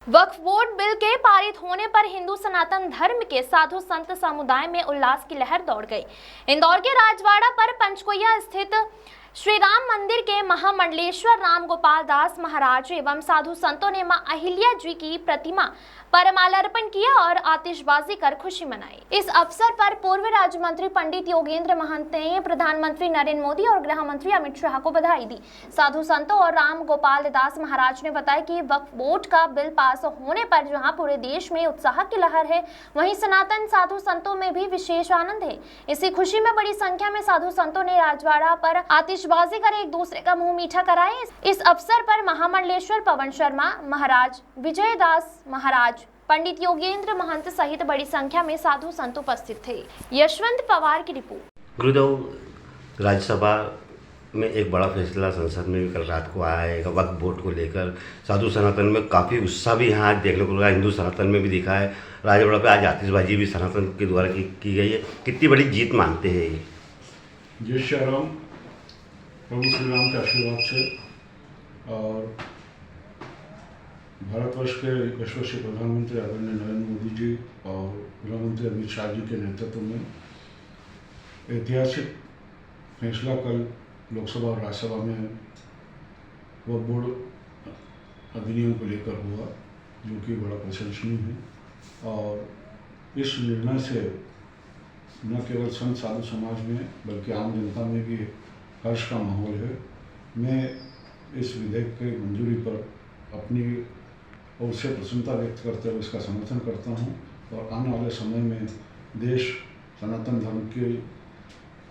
वक्फ board bill के पारित होने पर हिंदू सनातन धर्म के साधु संत समुदाय में उल्लास की लहर दौड़ गई। इंदौर के राजवाड़ा पर पंचकुइया स्थित श्री राम मंदिर के महामंडलेश्वर राम गोपाल दास महाराज एवं साधु संतों ने मां अहिल्या जी की प्रतिमा पर माल्यार्पण किया और आतिशबाजी कर खुशी मनाई। इस अवसर पर पूर्व राज्य मंत्री पंडित योगेंद्र महंत ने प्रधानमंत्री नरेंद्र मोदी और गृह मंत्री अमित शाह को बधाई दी। साधु संतों और राम गोपाल दास महाराज ने बताया कि वक्फ बोर्ड का बिल पास होने पर जहां पूरे देश में उत्साह की लहर है, वहीं सनातन साधु संतों में भी विशेष आनंद है। इसी खुशी में बड़ी संख्या में साधु संतों ने राजवाड़ा पर आतिशबाजी कर एक दूसरे का मुंह मीठा कराए। इस अवसर पर महामंडलेश्वर पवन शर्मा महाराज, विजय दास महाराज, पंडित योगेंद्र महंत सहित बड़ी संख्या में साधु संत उपस्थित थे। यशवंत पवार की रिपोर्ट। गुरुदेव, राज्यसभा में एक बड़ा फैसला संसद में भी कल रात को आया है वक्फ बोर्ड को लेकर। साधु सनातन में काफ़ी उत्साह भी यहाँ आज देखने को लगा, हिंदू सनातन में भी दिखा है। राजवाड़ा पे आज आतिशबाजी भी सनातन के द्वारा की गई है। कितनी बड़ी जीत मानते हैं ये? जय श्री राम। प्रभु श्री राम के आशीर्वाद से और भारतवर्ष के यशस्वी प्रधानमंत्री आदरणीय नरेंद्र मोदी जी और गृह मंत्री अमित शाह जी के नेतृत्व में ऐतिहासिक फैसला कल लोकसभा और राज्यसभा में वक्फ बोर्ड अधिनियम को लेकर हुआ, जो कि बड़ा प्रशंसनीय है। और इस निर्णय से न केवल संत साधु समाज में बल्कि आम जनता में भी हर्ष का माहौल है। मैं इस विधेयक की मंजूरी पर अपनी ओर से प्रसन्नता व्यक्त करते हुए इसका समर्थन करता हूं और आने वाले समय में देश सनातन धर्म के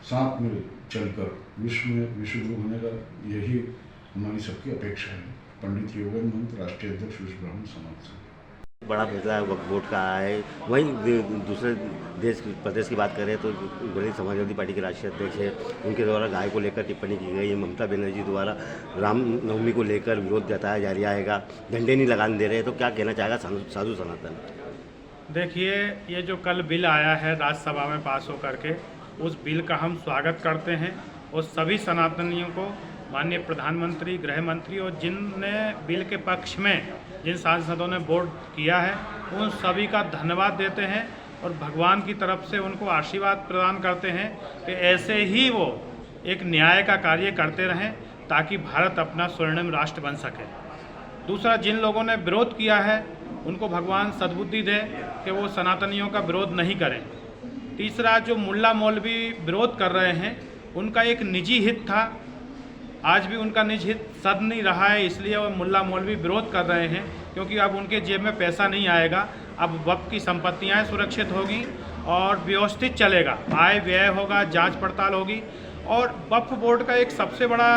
साथ में चलकर विश्व में विश्वगुरु होने का यही हमारी सबकी अपेक्षा है। पंडित योगेंद्र महंत, राष्ट्रीय अध्यक्ष विश्व ब्राह्मण समाज से। बड़ा फैसला वक्फ बोर्ड का है। वहीं दूसरे प्रदेश की बात करें तो बड़ी समाजवादी पार्टी के राष्ट्रीय अध्यक्ष है, उनके द्वारा गाय को लेकर टिप्पणी की गई है। ममता बनर्जी द्वारा रामनवमी को लेकर विरोध जताया जा रहा है, झंडे नहीं लगाने दे रहे, तो क्या कहना चाहेगा साधु सनातन? देखिए, ये जो कल बिल आया है राज्यसभा में पास होकर के, उस बिल का हम स्वागत करते हैं और सभी सनातनियों को, माननीय प्रधानमंत्री, गृह मंत्री और जिनने बिल के पक्ष में जिन सांसदों ने वोट किया है उन सभी का धन्यवाद देते हैं और भगवान की तरफ से उनको आशीर्वाद प्रदान करते हैं कि ऐसे ही वो एक न्याय का कार्य करते रहें ताकि भारत अपना स्वर्णिम राष्ट्र बन सके। दूसरा, जिन लोगों ने विरोध किया है उनको भगवान सद्बुद्धि दे कि वो सनातनियों का विरोध नहीं करें। तीसरा, जो मुल्ला मौलवी विरोध कर रहे हैं उनका एक निजी हित था, आज भी उनका निजी हित सद नहीं रहा है, इसलिए वो मुल्ला मौलवी विरोध कर रहे हैं, क्योंकि अब उनके जेब में पैसा नहीं आएगा। अब वक्फ की संपत्तियाँ सुरक्षित होगी और व्यवस्थित चलेगा, आय व्यय होगा, जांच पड़ताल होगी। और वक्फ बोर्ड का एक सबसे बड़ा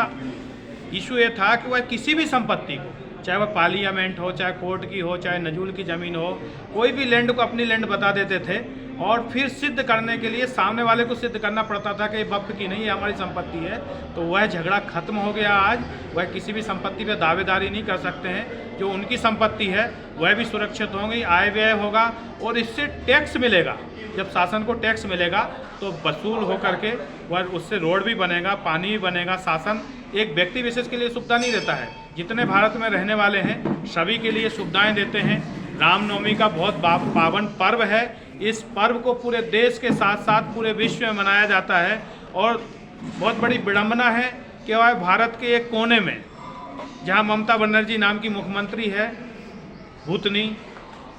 इशू ये था कि वह किसी भी संपत्ति को, चाहे वह पार्लियामेंट हो, चाहे कोर्ट की हो, चाहे नजूल की ज़मीन हो, कोई भी लैंड को अपनी लैंड बता देते थे और फिर सिद्ध करने के लिए सामने वाले को सिद्ध करना पड़ता था कि वक्फ की नहीं है, हमारी संपत्ति है। तो वह झगड़ा खत्म हो गया। आज वह किसी भी संपत्ति पे दावेदारी नहीं कर सकते हैं। जो उनकी संपत्ति है वह भी सुरक्षित होंगी, आय व्यय होगा और इससे टैक्स मिलेगा। जब शासन को टैक्स मिलेगा तो वसूल होकर के वह उससे रोड भी बनेगा, पानी भी बनेगा। शासन एक व्यक्ति विशेष के लिए सुविधा नहीं देता है, जितने भारत में रहने वाले हैं सभी के लिए सुविधाएं देते हैं। रामनवमी का बहुत पावन पर्व है। इस पर्व को पूरे देश के साथ साथ पूरे विश्व में मनाया जाता है और बहुत बड़ी विडंबना है कि वह भारत के एक कोने में, जहां ममता बनर्जी नाम की मुख्यमंत्री है, भूतनी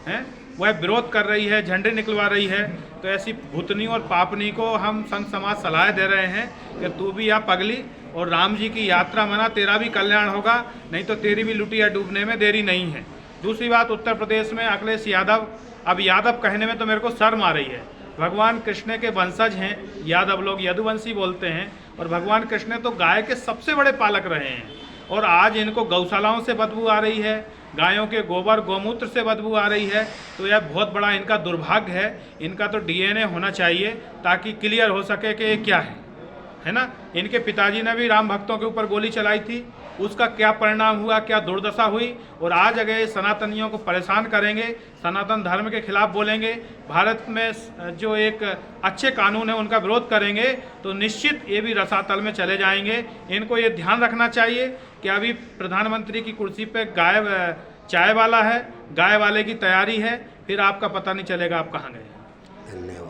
है, वह विरोध कर रही है, झंडे निकलवा रही है। तो ऐसी भूतनी और पापनी को हम संत समाज सलाह दे रहे हैं कि तू भी आ पगली और राम जी की यात्रा मना, तेरा भी कल्याण होगा, नहीं तो तेरी भी लुटिया डूबने में देरी नहीं है। दूसरी बात, उत्तर प्रदेश में अखिलेश यादव, अब यादव कहने में तो मेरे को शर्म आ रही है। भगवान कृष्ण के वंशज हैं यादव लोग, यदुवंशी बोलते हैं, और भगवान कृष्ण तो गाय के सबसे बड़े पालक रहे हैं और आज इनको गौशालाओं से बदबू आ रही है, गायों के गोबर गोमूत्र से बदबू आ रही है। तो यह बहुत बड़ा इनका दुर्भाग्य है। इनका तो डीएनए होना चाहिए ताकि क्लियर हो सके कि ये क्या है ना। इनके पिताजी ने भी राम भक्तों के ऊपर गोली चलाई थी, उसका क्या परिणाम हुआ, क्या दुर्दशा हुई। और आज अगर ये सनातनियों को परेशान करेंगे, सनातन धर्म के खिलाफ बोलेंगे, भारत में जो एक अच्छे कानून है उनका विरोध करेंगे, तो निश्चित ये भी रसातल में चले जाएंगे। इनको ये ध्यान रखना चाहिए कि अभी प्रधानमंत्री की कुर्सी पे गाय चाय वाला है, गाय वाले की तैयारी है, फिर आपका पता नहीं चलेगा आप कहाँ गए। धन्यवाद।